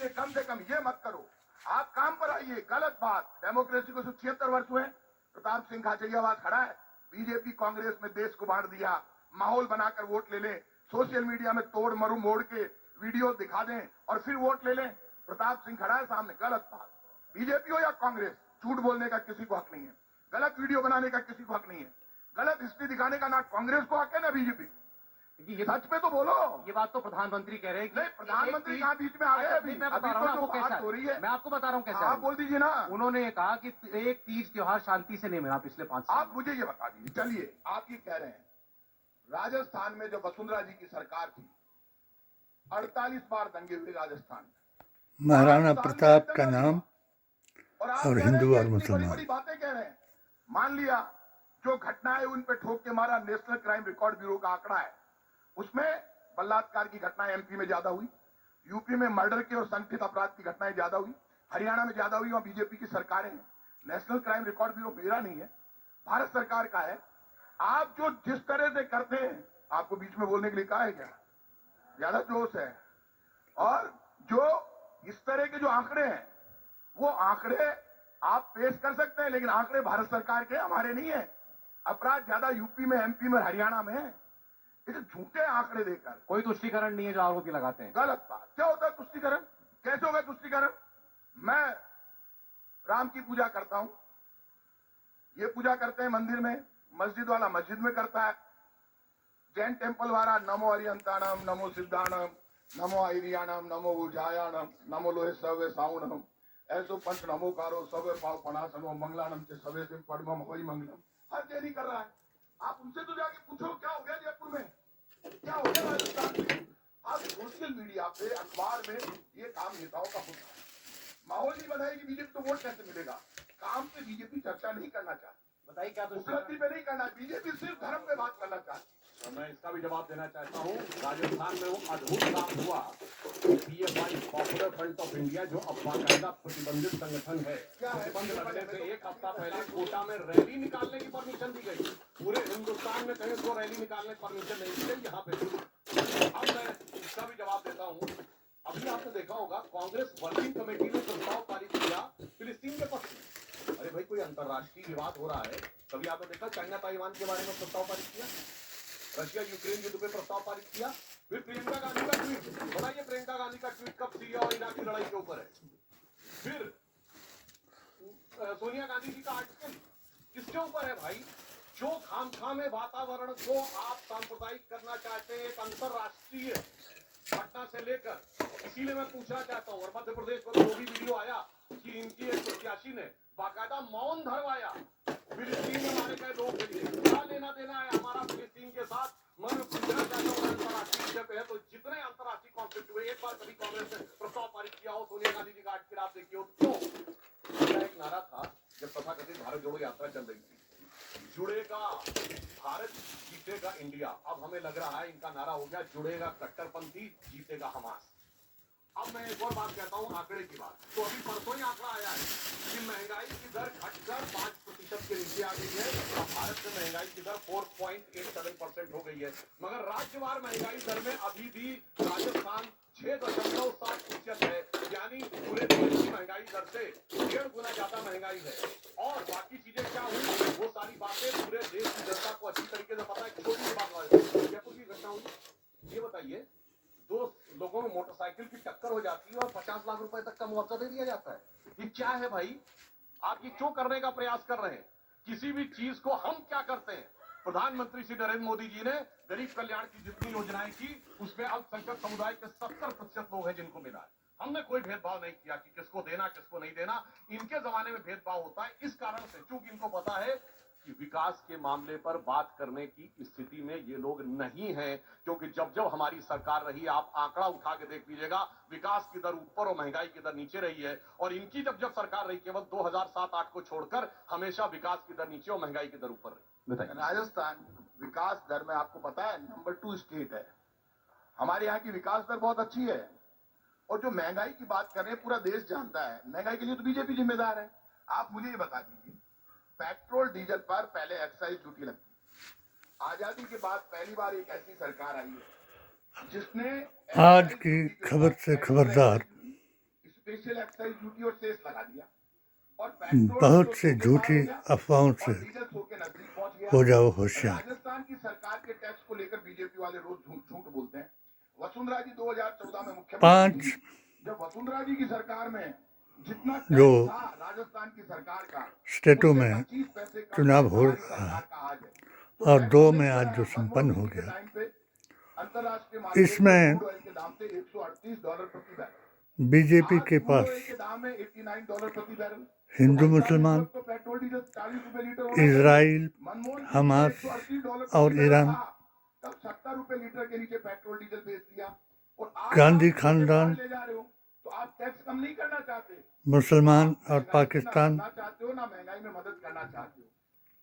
से कम ये मत करो, आप काम पर आइए। गलत बात। डेमोक्रेसी को 76 वर्ष हुए। प्रताप सिंह खाचरियावाद खड़ा है, बीजेपी कांग्रेस में देश को बांट दिया, माहौल बनाकर वोट ले लें, सोशल मीडिया में तोड़ मरू मोड़ के वीडियो दिखा दें और फिर वोट ले लें। प्रताप सिंह खड़ा है सामने। गलत बात। बीजेपी हो या कांग्रेस, झूठ बोलने का किसी को हक नहीं है, गलत वीडियो बनाने का किसी को हक नहीं है, गलत हिस्ट्री दिखाने का ना कांग्रेस को हक है ना बीजेपी को। ये सच में तो बोलो। ये बात तो प्रधानमंत्री कह रहे हैं कि नहीं, प्रधानमंत्री कहाँ बीच में आ गए? अभी मैं बता रहा हूँ आपको कैसा हो रही है। मैं आपको बता रहा हूँ कैसा आप बोल दीजिए ना। उन्होंने ये कहा कि एक तीज त्योहार शांति से नहीं मिला पिछले 5 साल। आप मुझे ये बता दीजिए। चलिए, आप ये कह रहे हैं राजस्थान में जो वसुंधरा जी की सरकार थी, 48 बार दंगे हुए राजस्थान में। महाराणा प्रताप का नाम और हिंदू और बड़ी मुसलमान। बड़ी बातें कह रहे हैं। मान लिया जो घटनाएं उन पे ठोक के मारा, नेशनल क्राइम रिकॉर्ड ब्यूरो का आंकड़ा है, उसमें बलात्कार की घटनाएं एमपी में ज्यादा हुई, यूपी में मर्डर के और संगठित अपराध की घटनाएं ज्यादा हुई, हरियाणा में ज्यादा हुई, वहां बीजेपी की सरकारें हैं। नेशनल क्राइम रिकॉर्ड ब्यूरो मेरा नहीं है, भारत सरकार का है। आप जो जिस तरह से करते हैं, आपको बीच में बोलने के लिए कहा है क्या? ज्यादा जोश है। और जो इस तरह के जो आंकड़े हैं, वो आंकड़े आप पेश कर सकते हैं, लेकिन आंकड़े भारत सरकार के, हमारे नहीं है। अपराध ज्यादा यूपी में, एमपी में, हरियाणा में है। इसे झूठे आंकड़े देकर कोई तुष्टीकरण नहीं है जो आरोपी लगाते हैं। गलत बात। क्या होता है तुष्टीकरण? कैसे होगा तुष्टीकरण? मैं राम की पूजा करता हूं, ये पूजा करते हैं मंदिर में, मस्जिद वाला मस्जिद में करता है, जैन टेम्पल वाला नमो हरियंताणम, नमो सिद्धाणम, नमो आयरियाणम, नमो उजायाणम, नमो लोहे सवे साउणम, ऐसो पंच नमोकारो सवे पाव पणासनो मंगलाणम से सवे से पद्मम होई मंगलम। हर जैनी कर रहा है। आप उनसे तो जाके पूछो क्या हो गया जयपुर में, क्या हो गया राजस्थान में। आप सोशल मीडिया पे, अखबार में ये काम नेताओं का होता है। माहौल नहीं बनाएगी बीजेपी तो वोट कैसे मिलेगा? काम पे बीजेपी चर्चा नहीं करना चाहती, बताइए क्या उपलब्धि पे नहीं करना। बीजेपी सिर्फ धर्म पे बात करना चाहती। तो मैं इसका भी जवाब देना चाहता हूँ। राजस्थान में वो अद्भुत काम हुआ कि PFI popular front of India जो अब बाकायदा प्रतिबंधित संगठन है, प्रतिबंध लगने से एक हफ्ता पहले कोटा में रैली निकालने की परमिशन दी गई। पूरे हिंदुस्तान में कहीं उसको रैली निकालने की परमिशन नहीं दी गई, यहाँ पे। अब मैं इसका भी जवाब देता हूँ। अभी आपने देखा होगा कांग्रेस वर्किंग कमेटी ने प्रस्ताव पारित किया फिलिस्तीन के पक्ष में। अरे भाई, कोई अंतर्राष्ट्रीय विवाद हो रहा है, कभी आपने देखा चाइना ताइवान के बारे में प्रस्ताव पारित किया? रशिया यूक्रेन युद्ध पे प्रस्ताव पारित किया। फिर प्रियंका गांधी का ट्वीट, बताइए प्रियंका गांधी का ट्वीट कब सीरिया और इराक की लड़ाई के ऊपर है? फिर सोनिया गांधी जी का आर्टिकल किसके ऊपर है भाई? जो खामखा में वातावरण को आप सांप्रदायिक करना चाहते हैं, एक अंतरराष्ट्रीय घटना से लेकर, इसीलिए मैं पूछना चाहता हूँ। और मध्य प्रदेश में जो भी वीडियो आया कि इनकी एक प्रत्याशी ने बाकायदा मौन धरवाया फिलिस्तीन में मारे गए लोग के लिए, क्या लेना देना है हमारा फिलिस्तीन के साथ? मैं पूछना चाहता हूँ, अंतर्राष्ट्रीय विषय पे है तो जितने अंतर्राष्ट्रीय कॉन्फ्लिक्ट हुए, एक बार कभी कांग्रेस ने प्रस्ताव पारित किया हो, सोनिया गांधी जी का आर्टिकल आप देखिए हो तो क्यों? एक नारा था जब तथाकथित भारत जोड़ो यात्रा चल रही थी, जुड़ेगा भारत, जीतेगा इंडिया। अब हमें लग रहा है इनका नारा हो गया, जुड़ेगा कट्टरपंथी, जीतेगा हमास। अब मैं एक और बात कहता हूँ, आंकड़े की बात। तो अभी परसों ही आंकड़ा आया है कि महंगाई की दर घटकर 5% के नीचे आ गई है। अब भारत में महंगाई की दर 4.87% हो गई है, मगर राज्यवार महंगाई दर में अभी भी राजस्थान 6.7% है, यानी पूरे देश की महंगाई दर से 1.5 गुना ज्यादा महंगाई है। और बाकी चीजें क्या हुई, वो सारी बातें पूरे देश की जनता को अच्छी तरीके से पता है। छोटी सी बात जयपुर की घटना हुई, ये बताइए, 2 लोगों में मोटरसाइकिल की टक्कर हो जाती है और 50 लाख रुपए तक का मुआवजा दे दिया जाता है। ये क्या है भाई? आप ये क्यों करने का प्रयास कर रहे हैं? किसी भी चीज को हम क्या करते हैं, प्रधानमंत्री श्री नरेंद्र मोदी जी ने गरीब कल्याण की जितनी योजनाएं की, उसमें अल्पसंख्यक समुदाय के 70% लोग हैं जिनको मिला है। हमने कोई भेदभाव नहीं किया कि किसको देना किसको नहीं देना। इनके जमाने में भेदभाव होता है इस कारण से, क्योंकि इनको पता है कि विकास के मामले पर बात करने की स्थिति में ये लोग नहीं हैं। क्योंकि जब जब हमारी सरकार रही, आप आंकड़ा उठा के देख लीजिएगा, विकास की दर ऊपर और महंगाई की दर नीचे रही है। और इनकी जब जब सरकार रही, केवल 2007-8 को छोड़कर, हमेशा विकास की दर नीचे और महंगाई की दर ऊपर रही। राजस्थान विकास दर में आपको पता है नंबर 2 स्टेट है। हमारे यहाँ की विकास दर बहुत अच्छी है। और जो महंगाई की बात कर रहे हैं, पूरा देश जानता है महंगाई के लिए तो बीजेपी जिम्मेदार है। आप मुझे ये बता दीजिए, पेट्रोल डीजल पर पहले एक्साइज ड्यूटी लगती, आजादी के बाद पहली बार एक ऐसी सरकार आई है जिसने आज की खबर से खबरदार। स्पेशल एक्साइज ड्यूटी और सेस लगा दिया और पेट्रोल बहुत जो से सौ के झूठी पार हो गया अफवाहों और से डीजल 100 के नजदीक पहुंच गया। हो जाओ होशियार। राजस्थान की सरकार के टैक्स को लेकर बीजेपी वाले रोज झूठ बोलते हैं। वसुंधरा जी 2014 में मुख्यमंत्री 5 थी। जब वसुंधरा जी की सरकार में जितना जो टैक्स था राजस्थान की सरकार का, स्टेटों उससे में 25 पैसे कम चुनाव हो हमारी रहा है सरकार का आज है। तो और टैक्स 2 हमने में नहीं आज बढ़ाया। जो मनमोहन संपन्न हो सिंह के गया, टाइम पे अंतरराष्ट्रीय मार्केट में इसमें क्रूड ऑयल के दाम थे $138 प्रति बैरल। बीजेपी आज के क्रूड पास ऑयल के दाम है $89 प्रति बैरल। हिंदू तो भाई साहब, इस मुसलमान, वक्त तो पेट्रोल डीजल 40 रुपए लीटर होना चाहिए। इजराइल, मनमोहन सिंह हमास ने $138 और प्रति बैरल ईरान, था, तब 70 रुपए लीटर के नीचे पेट्रोल डीजल बेच दिया और आज गांधी आप छोटे खानदान, कार ले जा रहे हो तो आप टैक्स कम नहीं करना चाहते। मुसलमान आप और महंगाई से ना पाकिस्तान, लड़ना चाहते हो ना महंगाई में मदद करना चाहते हो।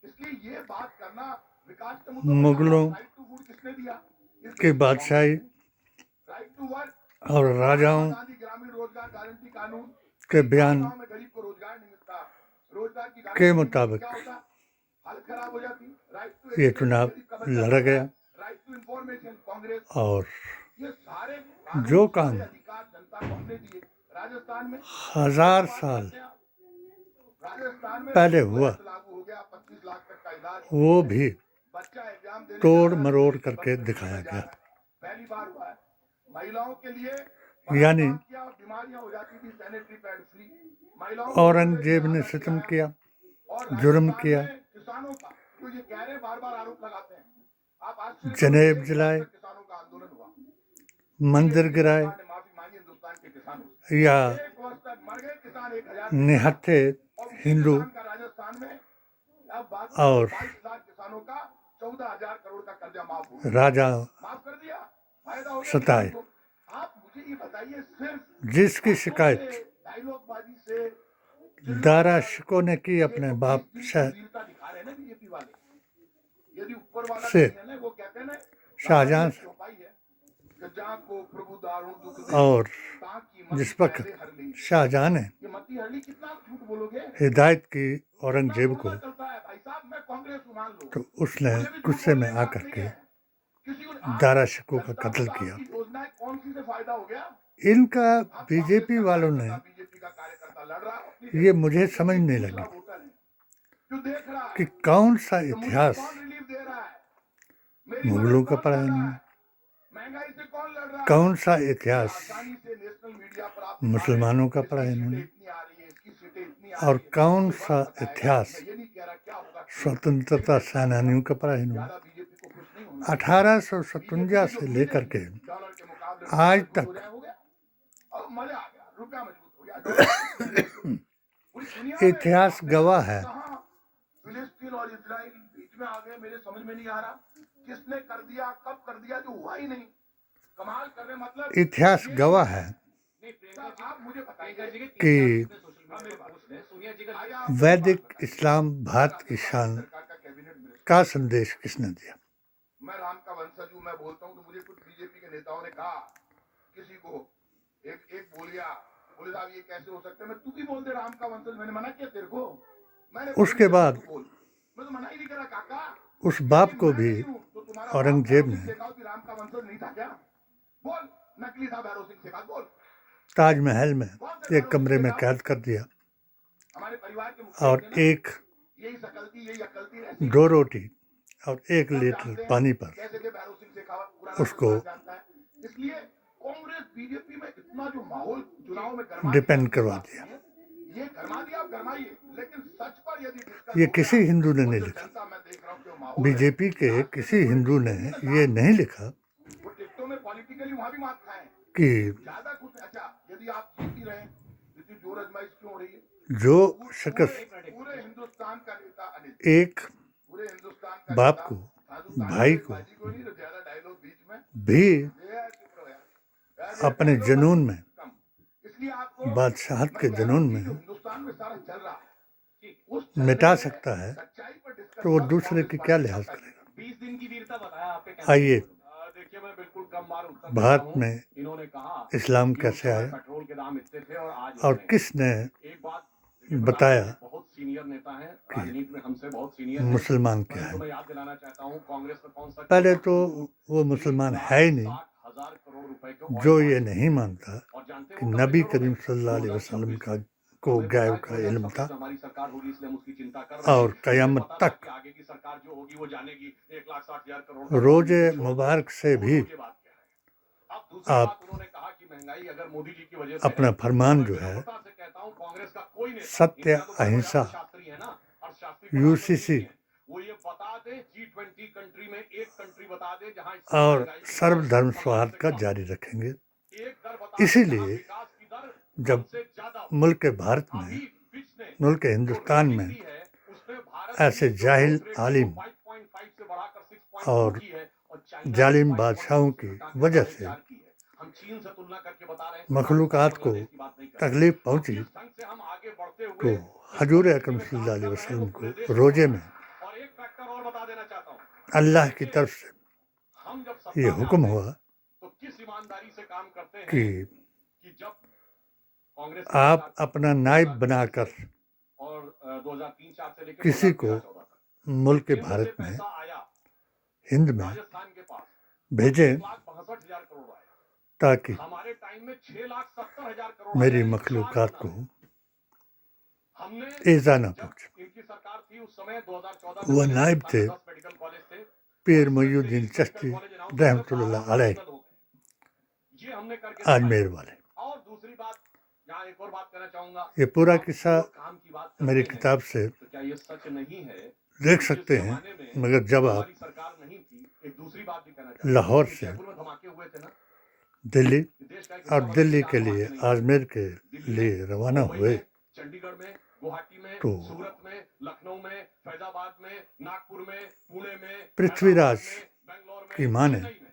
इसलिए ये बात करना विकास के मुद्दों में मुगलों राइट टू फूड किसने दिया? इस के देश की बादशाही कांग्रेस ने। राइट टू वर्क, और महात्मा राजाओं गांधी ग्रामीण रोजगार गारंटी कानून, के बयान गांव में गरीब को रोजगार नहीं मिलता, रोजगार की के गारंटी मुताबिक क्या होता, हालत खराब हो जाती। राइट टू ये एजुकेशन, चुनाव गरीब का बच्चा लड़ा गया राइट टू इंफॉर्मेशन कांग्रेस। और ये सारे जो कानून, काम सारे अधिकार जनता को हमने दिए। राजस्थान में 1000 साल राजस्थान में पहले हुआ, लागू हो गया, 25 लाख तक का इलाज। वो भी बच्चा एग्जाम देने तोड़ जा रहा है, मरोड़ बस करके में दिखाया जा गया। रहा है। पहली बार हुआ है महिलाओं के लिए यानी क्या बीमारियां हो जाती थी, सैनिटरी पैड फ्री महिलाओं को औरंगजेब ने सितम किया, और जुर्म राजस्थान किया, में किसानों का तो ये कह रहे बार बार आरोप लगाते हैं। आप आश्चर्य जनेब करोगे, जलाए, किसानों का आंदोलन हुआ, मंदिर गिराए सरकार ने माफी मांगी हिंदुस्तान के किसानों से। या 1 वर्ष तक मर गए किसान 1000 निहत्थे और उसी हिंदू किसान का राजस्थान में अब बात और 22 लाख किसानों का 14,000 करोड़ का कर्जा माफ हो गया। राजा माफ कर दिया, फायदा हो गया सताए। किसान को। आप मुझे ये बताइए, सिर्फ जिसकी शिकायत डायलॉगबाजी से दारा शिको ने की अपने बाप शाह वीरता दिखा रहे हैं ना बीजेपी वाले। यदि ऊपर वाला से नहीं है ना, वो कहते हैं ना शाहजहां से चौपाई है कि जहाँ को प्रभु दारुण दुख दे, और ताकि मती जिस वक्त पहले हर ली। शाहजहां ने ये मती हरली कितना झूठ बोलोगे? हिदायत की औरंगजेब को, कितना चलता है भाई साहब, मैं कांग्रेस हूं मान लो, तो उसने मुझे भी झूठ गुस्से में बोलने का हक आकर नहीं के है। किसी को आज दारा शिको का जनता कत्ल को किया। आपकी योजनाएं कौन सी से फायदा हो गया? इनका आप बीजेपी कांग्रेस का वालों ने कार्यकर्ता, बीजेपी का कार्यकर्ता लड़ रहा है अपनी ये जगह। मुझे समझ नहीं दूसरा लगी वोटर है जो देख रहा कि है कौन सा कि मुझे इतिहास कौन रिलीफ दे रहा है, मेरी मुगलों मदद का कौन पढ़ा कर रहा इन्होंने, है, महंगाई से कौन लड़ रहा है। कौन सा ये इतिहास आसानी से नेशनल मीडिया पर आप मुसलमानों का इसकी पढ़ा सीटें इन्होंने, इतनी आ रही है, इसकी सीटें इतनी आ और रही है, कौन मुझे सा वक्त बताएगा। इतिहास मैं ये नहीं कह रहा क्या होगा, स्वतंत्रता सेनानियों का पढ़ा इन्होंने। ज्यादा बीजेपी को खुश नहीं होना। 1857 से लेकर के डॉलर के मुकाबले आज मजबूत तक हो जाए, हो गया और मजा आ गया, रुपया मजबूत हो गया, डॉलर पूरी दुनिया में इतिहास गवाह है कहाँ फिलिस्तीन और इजराइल बीच में आ गए, मेरे समझ में नहीं आ रहा किसने कर दिया, कब कर दिया, जो हुआ ही नहीं। कमाल कर रहे, मतलब इतिहास गवाह है आप मुझे बताइए कि सोनिया जी का वैदिक इस्लाम भारत की शान सरकार का कैबिनेट मिनिस्टर, का संदेश किसने दिया। मैं राम का वंशज हूं, मैं बोलता हूं तो मुझे कुछ बीजेपी के नेताओं ने कहा, किसी को एक बोल गया, बोले साहब ये कैसे हो सकता है, मैं तू भी बोल दे राम का वंशज, मैंने मना किया तेरे को, मैंने उसके बाद बोल, मैं तो मना ही नहीं करा काका, उस बाप को भी तो तुम्हारा औरंगजेब ने राम का वंशज नहीं था क्या? बोल, नकली था भैरव सिंह शेखावत, बोल। ताजमहल में एक कमरे में कैद कर दिया हमारे परिवार के मुखिया और थे ना, एक यही सकलती यही अकलती रहती, 2 रोटी और 1 सब लीटर जानते हैं पानी पर कैसे थे भैरव सिंह शेखावत, पुराना उसको इतिहास जानता है। इसलिए कांग्रेस बीजेपी में इतना जो माहौल चुनाव में गरमा डिपेंड करवा दिया। ये गरमा दिया, आप गरमाइए, लेकिन सच पर यदि discuss ये हो किसी गया, हिंदू ने वो नहीं जो लिखा, जनता मैं देख रहा हूं कि वो माहौल है, बीजेपी के किसी हिंदू ने ये नहीं लिखा वो टिकटों में पॉलिटिकली वहां भी मात खाएं, कि ज्यादा कुछ। अच्छा, यदि आप जीत ही रहे, इतनी जोर आजमाइश क्यों हो रही है? जो शख्स पूरे हिंदुस्तान का नेता अनिल, एक पूरे हिंदुस्तान का बाप नेता, को, साधु भाई को बाजी को नहीं, तो ज्यादा डायलॉग बीच में भी ये चुप रहो यार। अपने जुनून में, कम। इसलिए आपको बादशाहत मैं के कह रहा जुनून हूं कि में जो हिंदुस्तान में सारा चल रहा है, उस चलने मिटा में सकता है सच्चाई पर discuss तो वो मत, दूसरे कांग्रेस की क्या पार्टी लिहाज का करेगा। 20 दिन की वीरता बताया आपके आइए देखिए मैं बिल्कुल कम बार उत्तर भारत देता हूं। में इन्होंने कहा इस्लाम कि कैसे उस समय आया पेट्रोल के दाम इतने थे और आज और इतने। किसने एक बात बताया बहुत सीनियर नेता हैं, कि राजनीति में हमसे बहुत सीनियर हैं, मुसलमान क्या परंतु है। मैं याद दिलाना चाहता हूं कांग्रेस में कौन सा पहले तो वो मुसलमान है ही नहीं, 1000 करोड़ रुपए के जो ये नहीं मानता और जानते कि हो कब नबी रिकॉर्ड करीम होंगे? सल्लल्लाहु अलैहि वसल्लम का को हमें पता गैब है का इल्म 2026 था में हमारी सरकार होगी इसलिए हम उसकी चिंता कर रहे हैं। और क़यामत मुझे पता था तक कि आगे की सरकार जो होगी वो जानेगी 1,60,000 करोड़ का रोजे छोड़ के मुबारक से वो भी रोजे बात क्या है। अब दूसरी आप बात उन्होंने कहा कि महंगाई अगर मोदी जी की वजह से अपना है, फरमान मैं जो है विनम्रता से कहता हूं कांग्रेस का कोई नेता, सत्य इनके यहाँ तो बड़े-बड़े अहिंसा अर्थशास्त्री है ना, अर्थशास्त्री प्रधानमंत्री यूसीसी नहीं है। वो ये बता दे G20 कंट्री में एक कंट्री बता दे जहां इस समय और महंगाई की दर सर्वधर्म समाज सौहार्द से का कम जारी रखेंगे। एक दर बता दे जहां इसीलिए विकास की दर जब हमसे ज्यादा हो। मुल्क भारत में अभी पिछले मुल्क जो हिंदुस्तान रेटिंग में दी है उसमें भारत ऐसे की जो जाहिल ग्रोथ रेट है आलिम वो 5.5 से बढ़ाकर 6.2 और की है और चाइना ने जालिम 5.2 बादशाहों से की घटा के वजह 4.5 से की है। हम चीन से तुलना करके बता रहे हैं, मखलूकात पाकिस्तान, को बांग्लादेश की बात नहीं कर रहे। तकलीफ अब पहुंची जिस ढंग से हम आगे बढ़ते तो हुए इस हजूर परिस्थिति अकरम में काम सल्लल्लाहु अलैहि कर रहे हैं वो वसल्लम पूरे को देश को रोजे पता में है। और एक फैक्टर और बता देना चाहता हूं, अल्लाह की देखिए तरफ से हम जब ये सत्ता में हुक्म आते हैं हुआ तो किस ईमानदारी से काम करते कि हैं कि जब कांग्रेस की आप सरकार अपना नायब बनाकर और 2003-4 से लेकर किसी को 2013-14 तक मुल्क केंद्र भारत से में पैसा आया हिंद में राजस्थान के पास भेजें 1,62,000 करोड़ आया। ताकि हमारे टाइम में 6,70,000 करोड़ मेरी आया, यानी 4 मखलूकात गुना को है। हमने ईज़ा न जब पहुंचे। इनकी सरकार थी उस समय 2014 में वह मैंने नायब हिंदुस्तान थे में 10 मेडिकल कॉलेज थे पीर और इसमें मुईउद्दीन 23 चिश्ती मेडिकल कॉलेज अनाउंस हुए थे, रहमतुल्लाह 12 अलैह ऑपरेशनल हो गए। ये हमने करके आजमेर दिखाया। वाले। और दूसरी बात यहाँ एक और बात कहना चाहूंगा, ये पूरा हम किस्सा और काम की बात मेरी करते हैं किताब से तो क्या ये सच नहीं है देख कि जिस सकते हैं, जमाने में मगर जब आप हमारी सरकार नहीं थी, एक दूसरी बात भी कहना चाहता हूं लाहौर कि से जयपुर में धमाके हुए थे ना, दिल्ली देश का एक और हिस्सा बदल दिल्ली के के जहां लिए धमाके नहीं हुए। आजमेर के दिल्ली लिए में, रवाना मुंबई हुए में, चंडीगढ़ में, गुवाहाटी में, तो सूरत में, लखनऊ में, फैजाबाद में, नागपुर में, पुणे में, पृथ्वीराज हैदराबाद में, बेंगलोर में, की मां ने चेन्नई में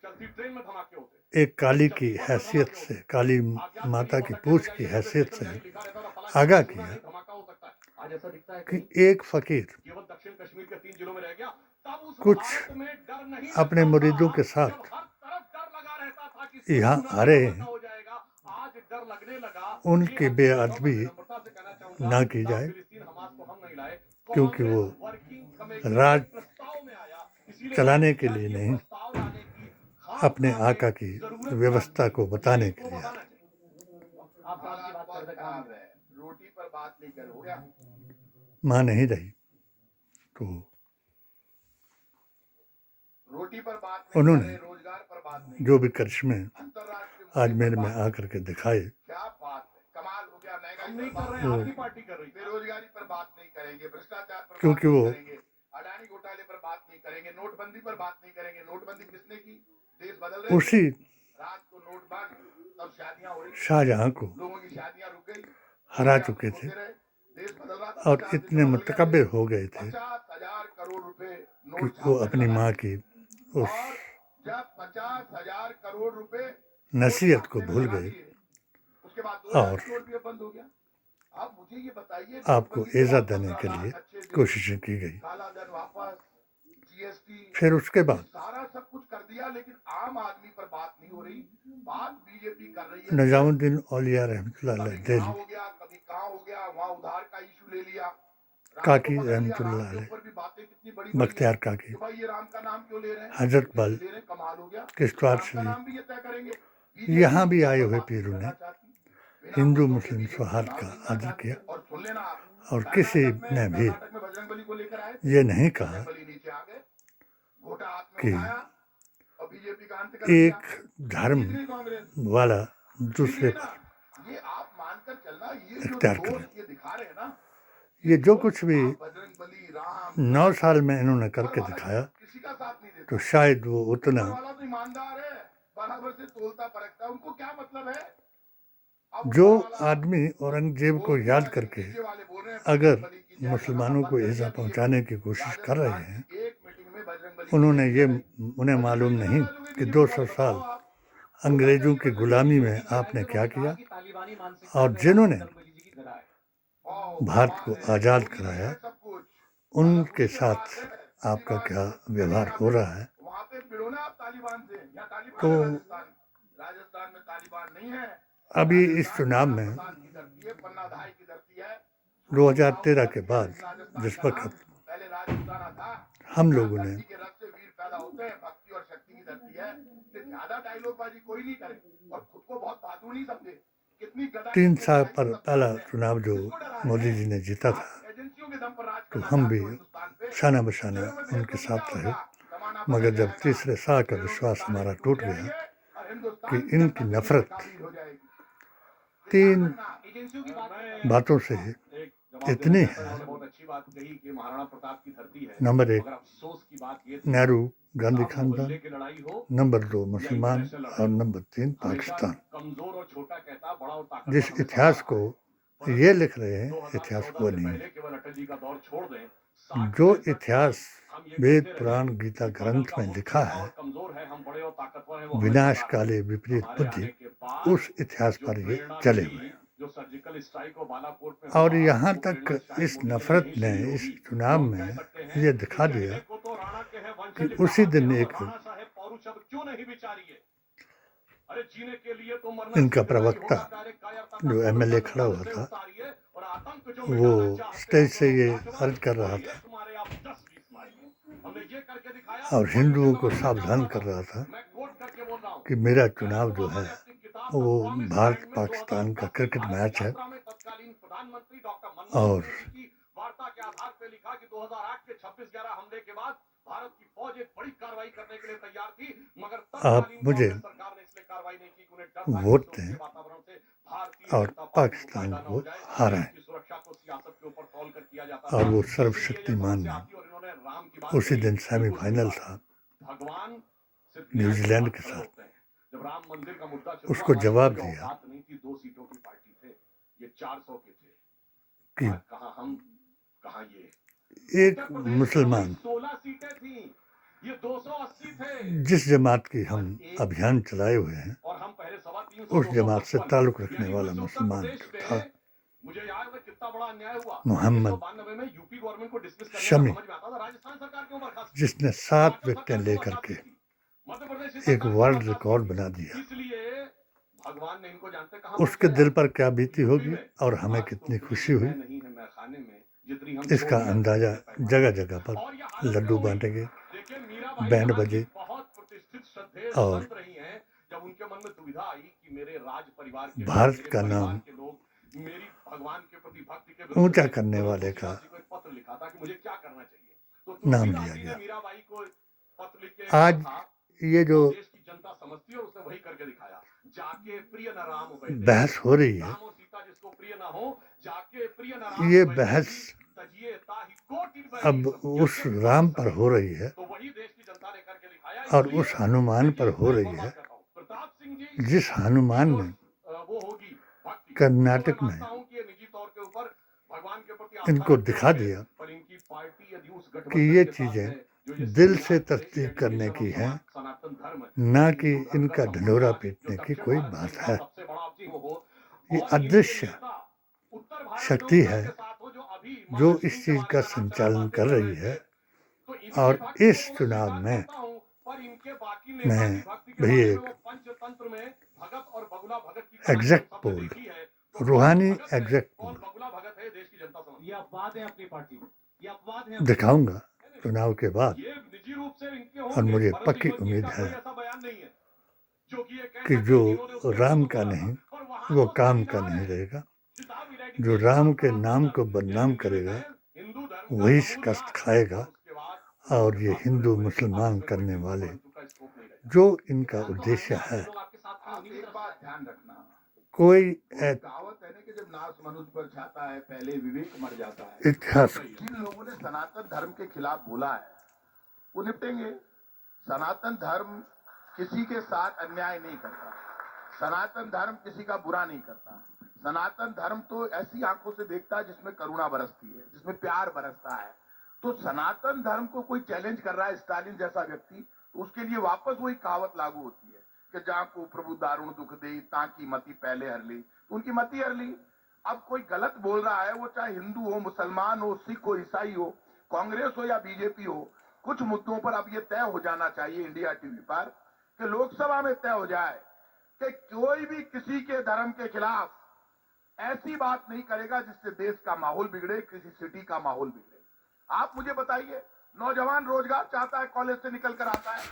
चलती ट्रेन में धमाके होते, एक काली की चलती बस में हैसियत धमाके से, होते। काली आप याद माता करिए की बॉर्डर पूछ टैग की में जाइए, हैसियत रेलवे से स्टेशन लिखा रहता था, फलां आगाह जगह सुना किया नहीं, धमाका हो सकता है। आज ऐसा दिखता है कि कहीं? एक फकीर केवल दक्षिण कश्मीर के 3 जिलों में रह गया। तब उस कुछ भारत में डर नहीं अपने लगता मुरीदों था, के जब साथ हर तरफ डर लगा रहता था कि यहाँ सोनू आ नबी रहे धमाका हैं, हो जाएगा। आज डर लगने लगा। उनकी ये हकीकत है, बेअदबी मैं विनम्रता से कहना चाहूंगा, ना की ना जाए, फिलिस्तीन हमास को हम नहीं लाए, क्योंकि वो कांग्रेस वर्किंग कमेटी राज के प्रस्ताव में आया, इसीलिए चलाने मैंने के किया लिए कि ये नहीं, प्रस्ताव लाने की अपने खामखा आका की जरूरत व्यवस्था क्या को थी, बताने ये के इसको लिए बताना आए। चाहिए। आप साहब की बात कर रहे खराब काम है, रोटी पर बात नहीं कर हो गया। मां नहीं रही तो रोटी पर बात नहीं कर उन्होंने रहे, रोजगार पर बात नहीं जो कर भी करिश्मे रहे, अंतर्राष्ट्रीय मुद्दे आजमेर पर में बात आकर के दिखाए, क्या बात है, कमाल हो गया। महंगाई हम पर नहीं कर बात रहे नहीं हैं, वो आपकी पार्टी कर रही है। बेरोजगारी पर बात नहीं करेंगे, भ्रष्टाचार पर बात क्योंकि नहीं वो करेंगे, अडानी घोटाले पर बात नहीं करेंगे, नोटबंदी पर बात नहीं करेंगे। नोटबंदी किसने की? देश बदल रहे थे, उसी रात को नोट बंद, तब शादियां हो रही थी, शाहजहां को लोगों की शादियां रुक गई, हरा देश चुके थे होते रहे, देश बदल रहा था। और 50 दिन इतने में बदल गया मुतकबिर देश। हो गए थे 50,000 करोड़ रुपए कि नोट वो छापने अपनी लगा। माँ की उस और जब 50,000 करोड़ रुपए नसीहत को नोट छापने में भूल लगा गए दिए, उसके बाद 2000 और नोट भी अब बंद हो गया। आप मुझे ये बताइए, आपको नोटबंदी के इज़्ज़त बाद देने 15 के लाख लिए अच्छे दिन, कोशिशें की गई। काला धन वापस, जीएसटी, फिर उसके बाद सारा सब कुछ कर दिया, लेकिन आम आदमी पर बात नहीं हो रही। बात बीजेपी कर रही है। निजामुद्दीन औलिया रहमतुल्लाह अलैह कभी कहाँ दिल्ली हो गया, कभी कहाँ हो गया, वहाँ उधार का इशू ले लिया, राम काकी को पकड़ लिया। राम रहमतुल्लाह के अलैह, ऊपर भी बातें कितनी बड़ी बड़ी बख्तियार हैं काकी, कि भाई ये राम का नाम क्यों ले रहे हैं, हजरत क्यों बल, ले रहे हैं, कमाल हो गया। किश्तवाड़ राम का शरीफ, नाम भी ये तय करेंगे। बीजेपी यहाँ भी आए पर हुए बात नहीं पीरों ने करना चाहती, बिना हिंदू मुद्दों के मुस्लिम बीजेपी सौहार्द चुनाव का जीतना आदर चाहती किया है। और सुन लेना आप, और किसी कर्नाटक ने में, भी कर्नाटक में बजरंगबली को लेकर आए, ये नहीं कहा बजरंगबली नीचे आ गए, घोटा हाथ में कि उठाया और बीजेपी का अंत कर दिया। एक धर्म जीत गई कांग्रेस, वाला जीत दूसरे गई ना। पर ये आप मानकर चलना, ये जो इख्तियार जोश करें। ये दिखा रहे हैं ना, ये जो कुछ भी आप बजरंगबली, राम, 9 साल में इन्होंने ऊपर करके वाला दिखाया किसी का साथ नहीं देता। तो शायद वो उतना ऊपर वाला तो ईमानदार है, बराबर से तोलता परखता है, उनको क्या मतलब है। अब जो ऊपर वाला आदमी औरंगजेब को बोल दिया, याद लेकिन करके नीचे वाले बोल रहे हैं अगर बजरंगबली की जय, मुसलमानों लगाना को बंद कर ईज़ा दिया बीजेपी। पहुंचाने की कोशिश कर रहे राजस्थान हैं, की एक मीटिंग में बजरंगबली उन्होंने की ये जय नहीं। उन्हें मालूम बजरंगबली नहीं नाराज हो गए कि बीजेपी 200 वाले, साल बताओ आप। अंग्रेजों की गुलामी में आपने क्या किया और जिन्होंने वाह, भारत को कमाल है, आज़ाद मोदी जी कराया है सब कुछ। उनके उसके साथ बाद है, आपका सीधी क्या बात, व्यवहार यहाँ हो पे- रहा है। वहाँ पे भिड़ो ना आप तालिबान से, यहाँ तालिबान तो है राजस्थान, राजस्थान में तालिबान नहीं है। अभी इस राजस्थान चुनाव में प्रताप की धरती है, पन्नाधाय की धरती है। 2013 के बाद राजस्थान जिस का वक्त नाम पहले राजस्थान था, हम जहाँ लोगों ने धरती के रस से वीर पैदा होते हैं, भक्ति और शक्ति की धरती है। ये ज्यादा डायलॉगबाजी कोई नहीं करे और खुद को बहुत बहादुर नहीं समझे। कितनी गदा 3 साल पर पहला चुनाव जो मोदी जी ने जीता था, एजेंसियों के दम पर राज तो करना हम भी चाहते हो हिंदुस्तान पे। शाना बशाना उनके साथ रहे। मगर जब तीसरे साल का विश्वास हमारा टूट गया कि इनकी नफरत 3 एजेंसियों की बात बातों से इतनी है। बहुत अच्छी बात कही कि महाराणा प्रताप की धरती है। नंबर 1 मगर अफसोस की बात ये थी नेहरू गांधी आप खानदान, मोहल्ले की लड़ाई हो नंबर 2 या मुसलमान इंटरनेशनल और लड़ाई हो, नंबर 3 हमेशा पाकिस्तान। कमजोर और छोटा कहता बड़ा और ताकतवर जिस हमेशा इतिहास बड़ा को है। ये लिख रहे हैं, इतिहास 2014 वो से नहीं है। पहले केवल अटल जी का दौर छोड़ दें, 60 जो से 65 इतिहास साल हम ये वेद कहते रहे पुराण गीता कि ग्रंथ बगल का में मुल्क लिखा छोटा है, और कमजोर है, हम बड़े और ताकतवर हैं, वो हमें विनाश पता है। काले विपरीत हमारे बुद्धि, आने के बाद उस इतिहास जो पर ये प्रेरणा चले मिली, हुए हैं। जो सर्जिकल स्ट्राइक और बालाकोट में और हुआ, यहाँ वो तक प्रेरणा शायद इस मोदी जी नफरत नहीं ने शुरू इस होगी। चुनाव हम में कह सकते हैं ये कि दिखा दिया कहने को तो राणा के हैं वंशज, कि उसी कहा दिन के एक हम राणा साहेब पौरुष शब्द क्यों नहीं विचारिए। अरे जीने के लिए तो मरना इनका सीखना ही प्रवक्ता होगा, प्यारे कायरता का जो कोलसा एमएलए खड़ा मैदान हुआ से था, उतारिए और आतंक जो वो मिटाना चाहते स्टेज हो से तो ये नौजवान अर्ज कर रहा कोई था एक मारे आप 10-20 मारिए। हमने ये करके दिखाया और और हिंदुओं इनके को जवाब में क्या सावधान बोला कर था? रहा था मैं कोट करके बोल रहा हूँ कि मेरा बैरक चुनाव जो ओबामा है ने अपनी किताब वो द प्रॉमिस्ड भारत लैंड में पाकिस्तान का 2010 की क्रिकेट भारत मैच है यात्रा में तत्कालीन प्रधानमंत्री डॉक्टर मनमोहन और सिंह जी की वार्ता के आधार पर लिखा कि 2008 के 26/11 हमले के बाद भारत की फौज एक बड़ी कार्रवाई करने के लिए तैयार थी, मगर आप तत्कालीन मुझे कांग्रेस सरकार ने इसलिए कार्रवाई नहीं की कि उन्हें डर था कि वोट इससे दें उनके वातावरण से भारतीय और जनता पार्टी को पाकिस्तान फायदा न को हो जाए। हराएं। देश की सुरक्षा को सियासत के ऊपर तौल कर किया जाता और था, वो इसलिए ये सर्वशक्तिमान समस्या में थी और इन्होंने राम की बात उसी कही। दिन बिल्कुल सेमीफाइनल सही था बात। भगवान सिर्फ न्यूजीलैंड के खड़े साथ, होते हैं। जब राम मंदिर का मुद्दा शुरू हुआ, उसको हमारी जवाब कोई दिया औकात नहीं थी, 2 सीटों की पार्टी थे, ये 400 के थे। कि आज कहाँ हम, कहाँ ये। एक उत्तर प्रदेश में मुसलमान हमारी 16 सीटें थी, ये 280 थे। जिस जमात की हम अभियान चलाए हुए हैं, और हम पहले 350 उस जमात से 255 ताल्लुक रखने यानी वाला उस उत्तर मुसलमान प्रदेश जो था, में मुझे याद है कितना बड़ा अन्याय हुआ। मोहम्मद 1992 में यूपी गवर्नमेंट को डिसमिस करने का शमी, समझ में आता था, राजस्थान सरकार क्यों बर्खास्त की? जिसने 7 हिमाचल विकेटें सरकार क्यों लेकर बर्खास्त के की? मध्य प्रदेश की एक सरकार क्यों वर्ल्ड बर्खास्त रिकॉर्ड की? बना दिया। इसलिए भगवान ने इनको जानते कहां उसके पहुंचाया? दिल पर क्या बीती यूपी होगी में। और हमें आज तो कितनी फ्री खुशी हुई, मैं नहीं है मैं खाने में, जितनी हम इसका चोरियां अंदाजा करते थे पैमाने जगह में। जगह पर और ये हालत लड्डू क्यों हुई? बांटे गए, देखिए मीराबाई बैंड यहाँ की बजे बहुत प्रतिष्ठित श्रद्धेय और संत रही हैं। जब उनके मन में दुविधा आई कि मेरे राज परिवार के लोग, भारत मेरे का परिवार नाम के लोग मेरी भगवान के प्रति भक्ति के विरुद्ध ऊंचा थे, करने तो वाले का तुलसीदास जी को एक पत्र लिखा था कि मुझे क्या करना चाहिए। तो नाम तुलसीदास दिया जी ने गया। मीराबाई को पत्र लिख के आज कहा था, ये जो देश की जनता समझती है और उसने वही करके दिखाया। जाके प्रिय न राम वैदेही, बहस हो रही है, राम और सीता जिसको प्रिय ना हो, जाके प्रिय न राम ये वैदेही, बहस तजिए ताहि कोटि अब बैरी, उस राम पर हो रही है तो वही देश की जनता ने करके दिखाया। और इसलिए उस हनुमान पर देखिए, हो मैं एक रही और है, बात कहता हूं, प्रताप सिंह जी जिस हनुमान जो ने वो होगी भक्ति, कर्नाटक तो मैं में मानता हूं कि ये निजी तौर के ऊपर भगवान के प्रति इनको आस्था रखते दिखा होंगे, दिया पर इनकी पार्टी यदि उस कि गठबंधन ये के साथ चीजें है जो ये दिल से सेमिनार करे, तस्दीक करने एजुकेशन की ऑफ हैं, सनातन धर्म, ना हिंदू कि धर्म इनका का ढिंढोरा साम्राज्य, पीटने जो की दक्षिण कोई भारत बात में है। इनका सबसे बड़ा अपनी वो हो, ये और इनके अदृश्य नेता उत्तर भारत शक्ति में है उनके साथ हो, जो अभी जो महालक्ष्मी इस के चीज बारे का में रामचरण संचालन बातें कर कर रही रहे है। थे, तो इनकी और भक्ति इस को मैं चुनाव स्वीकार में करता हूं, पर इनके बाकी नेता मैं की भक्ति के भी बारे में एक वो पंचतंत्र में भगत और बगुला भगत की कहानी एग्जैक्ट हम सबने पोल, देखी है। तो रूहानी कौन भगत है, एग्जैक्ट कौन पोल बगुला भगत है, देश की जनता समझ। ये अपवाद है अपनी पार्टी में, ये अपवाद है। दिखाऊंगा चुनाव के बाद, ये निजी रूप से इनके और होंगे, मुझे परंतु पक्की योगी उम्मीद का है कोई ऐसा बयान नहीं है जो कि ये कह कि सके जो कि इन्होंने उसके राम विरुद्ध का बोला था। नहीं और वहां वो तो काम का सेमिनार नहीं है, रहेगा, किताब जो इरेडिकेशन राम ऑफ के सनातन नाम धर्म, को ये बदनाम हिंदी में करेगा है, हिंदू धर्म का वही समूल कष्ट नाश, खाएगा। और उसके बाद और ये बात हिंदू करें, मुसलमान इसमें कोई करने हिंदू वाले परंतु का स्कोप नहीं रहेगा। जो इनका उद्देश्य है, लोग आपके साथ हैं, आप उन्हीं की एक तरफ बात ध्यान रखना, कोई वो कहावत है ना कि जब नाश मनुष्य पर छाता है पहले विवेक मर जाता है। इतिहास जिन लोगों ने सनातन धर्म के खिलाफ बोला है वो निपटेंगे। सनातन धर्म किसी के साथ अन्याय नहीं करता, सनातन धर्म किसी का बुरा नहीं करता। सनातन धर्म तो ऐसी आंखों से देखता है जिसमें करुणा बरसती है, जिसमें प्यार बरसता है। तो सनातन धर्म को कोई चैलेंज कर रहा है स्टालिन जैसा व्यक्ति, तो उसके लिए वापस वही कहावत लागू होती है कि जहां को प्रभु दारुण दुख दे ताकि मति पहले हर ली, तो उनकी मति हर ली। अब कोई गलत बोल रहा है, वो चाहे हिंदू हो, मुसलमान हो, सिख हो, ईसाई हो, कांग्रेस हो या बीजेपी हो, कुछ मुद्दों पर अब ये तय हो जाना चाहिए इंडिया टीवी पर कि लोकसभा में तय हो जाए कि कोई भी किसी के धर्म के खिलाफ ऐसी बात नहीं करेगा जिससे देश का माहौल बिगड़े, किसी सिटी का माहौल बिगड़े। आप मुझे बताइए, नौजवान रोजगार चाहता है, कॉलेज से निकल कर आता है,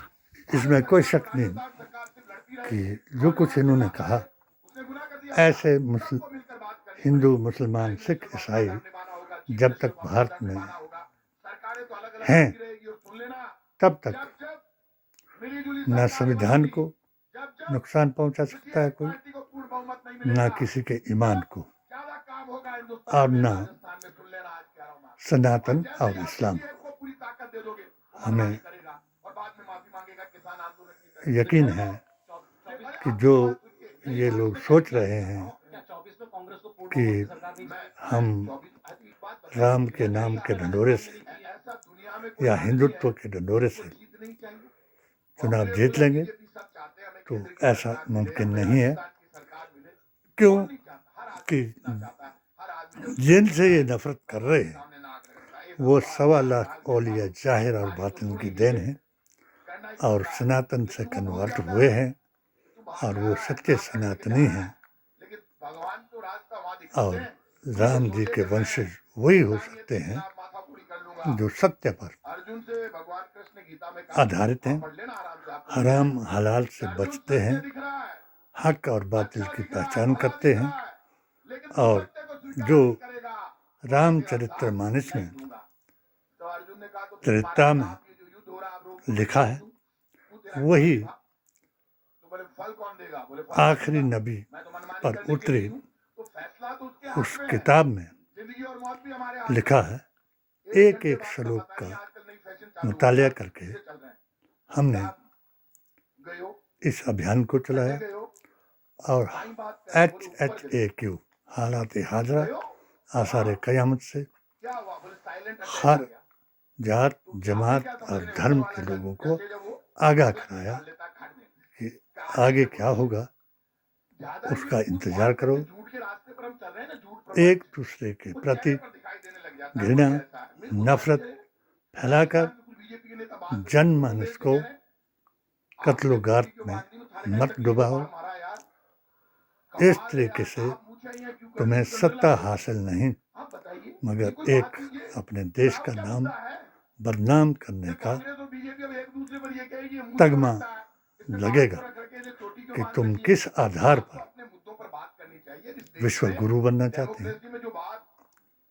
इसमें कोई शक नहीं सरकार सिर्फ लड़ती रहे, कि जो कुछ इन्होंने कहा उसने गुनाह कर दिया। ऐसे सबको मिलकर बात करनी हिंदू मुसलमान सिख ईसाई निभाना होगा, चीफ जब मिनिस्टर तक को भारत अपना में निभाना होगा। सरकारें तो अलग अलग हैं लड़ती रहेगी। और सुन लेना, तब तक जब मिलीजुली न सरकारें संविधान बनेंगी, को जब नुकसान पहुंचा किसी सकता है एक कोई, पार्टी को पूर्ण बहुमत नहीं न मिलेगा, किसी के ईमान को, ज्यादा काम होगा हिंदुस्तान और में, न राजस्थान में। सुन लेना, आज कह रहा हूं मैं। सनातन जैसे और ही आप इस्लाम किसी एक को पूरी ताकत दे दोगे, वो हमें मनमानी करेगा और बाद में माफी मांगेगा, किसान आंदोलन की तरह। यकीन है कि जो ये लोग सोच रहे हैं क्या 24 में कांग्रेस को पूर्ण कि बहुमत की सरकार नहीं चाहिए? हम राम के नाम के ढंढोरे से ऐसा दुनिया में कोई या बात नहीं हिंदुत्व है, के ढंढोरे से जीत नहीं चाहिए। चुनाव कांग्रेस जीत हो या लेंगे, बीजेपी सब चाहते हैं हमें तो केंद्र की ऐसा सरकार मिले, मुमकिन हमें नहीं है। राजस्थान की सरकार मिले। क्यों कौन नहीं चाहता? हर आदमी कि जीतना चाहता है। हर आदमी जब जिनसे ये नफरत कर रहे हैं सामने नाक रखता है, वो 1.25 औलिया जाहिर और बातिन की देन है करना ही और पड़ता है। सनातन से कन्वर्ट हुए हैं तू और भाग वो जा, सच्चे नाक करके सनातनी जा, हैं लेकिन भगवान तो रास्ता वहां दिखाते और हैं। राम जी के वंशज वही हो सकते हैं माथापूरी कर लूंगा। जो सत्य पर अर्जुन से भगवान कृष्ण ने गीता में कहा, आधारित हैं, पढ़ लेना आराम से, आपको हराम हलाल से अर्जुन बचते हैं, सत्य दिख रहा है, हक और बातिल अच्छा की दिख रहा है, पहचान भला करते दिख हैं रहा है, लेकिन तू और सत्य को स्वीकार जो नहीं करेगा, तो मैं तेरा रामचरितमानस साथ में नहीं दूंगा। तो अर्जुन ने कहा, तो त्रेता तुम्हारे में साथ ये जो युद्ध हो रहा है, आप रोक दो, लिखा है, तू तेरा वही क्या था? तो बोले फल कौन देगा? बोले फल आखिरी दूंगा। नबी मैं तो मनमानी पर करने के उतरी लिए हूं, तो फैसला तो उसके उस हाथ में है। किताब में जिंदगी और मौत भी हमारे हाथ में लिखा है। है। एक एक घंटे एक बाद श्लोक पता नहीं, का आजकल नई फैशन चालू हो मुतालिया गया, करके चीजें चल रहे हैं। हमने क्या गए हो, इस अभियान को चलाया गए हो, और साईं बात कर रहे, बोले ऊपर गए HHAQ हालात हाजरा हो, आसार कयामत से क्या हुआ? बोले साइलेंट अटैक हर आ गया। जात तो क्या जमात क्या और समझ रहे धर्म ऊपर के वाला लोगों जब को जैसे जब वो आगाह डाल कराया लेता है खाट में, कि आगे क्या होगा ज्यादा उसका ये झूठ इंतजार मारते करो। थे, झूठ के रास्ते पर हम चल रहे हैं ना, झूठ एक प्रपंच, दूसरे के वो प्रति चेहरे पर दिखाई देने लग जाता है। घृणा, वही ऐसा है। बिल्कुल नफरत वही है। फैलाकर बिल्कुल बीजेपी के नेता बात करते हैं, जनमानस कांग्रेस को में कह रहे हैं, कत्लो आपने गार्त मोदी की में बातचीत में थाने में मत तकलीफ डुबाओ। बार मारा यार। इस कमाल है तरीके यार, से आप पूछे हैं क्यों कर तुम्हें रहे हो? सत्ता हासिल नहीं आप बताइए, मगर कोई एक बात कीजिए, अपने देश चुनाव का क्या नाम मुद्दा है? बदनाम करने ये का कांग्रेस और बीजेपी अब एक दूसरे पर ये कहेगी, मुंह तगमा चमकता है, इससे लगेगा बात को रख के ये चोटी क्यों कि बांध तुम रखी है? किस आधार आपको पर अपने मुद्दों पर बात करनी चाहिए। इस देश विश्व में गुरु बनना चाहते हैं डेमोक्रेसी में जो बात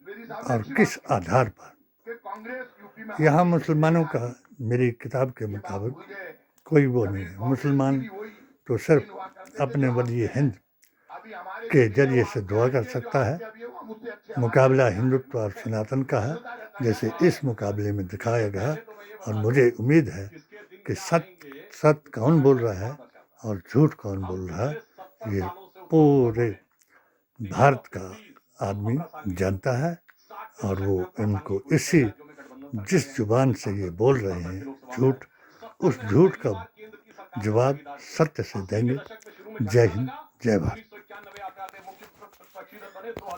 द्विवेदी साहब ने और अच्छी किस बात की आधार पर। कि कांग्रेस यूपी में यहाँ हारती है, मुसलमानों दिल्ली में का हारती मेरी किताब के है। ये बात मुताबिक भूल गए। कोई वो नहीं कभी है। कांग्रेस मुसलमान की भी वही तो सिर्फ दिन हुआ करते थे अपने जो वली आपके हैं। हिंद अभी हमारे के जो भी है जरिए वो से आपके दुआ कर अच्छे, जो सकता है। आपके अभी है वो मुझसे अच्छे हमारे मुकाबला हैं। हिंदुत्व और सनातन का है, बदलता रहता है जैसे यार। इस मुकाबले में दिखाया गया। पहले तो मैं ये और बता मुझे दूं, उम्मीद है किसके दिन कि क्या सत्य आएंगे, सत्य कौन बोल इसका रहा है पता चलता और झूठ कौन हम बोल रहा है, पिछले 70 ये सालों से पूरे ऊपर भारत का आदमी जानता है। और वो इनको इसी जिस जुबान से ये बोल रहे हैं झूठ, उस झूठ का जवाब सत्य से देंगे। जय हिंद, जय भारत।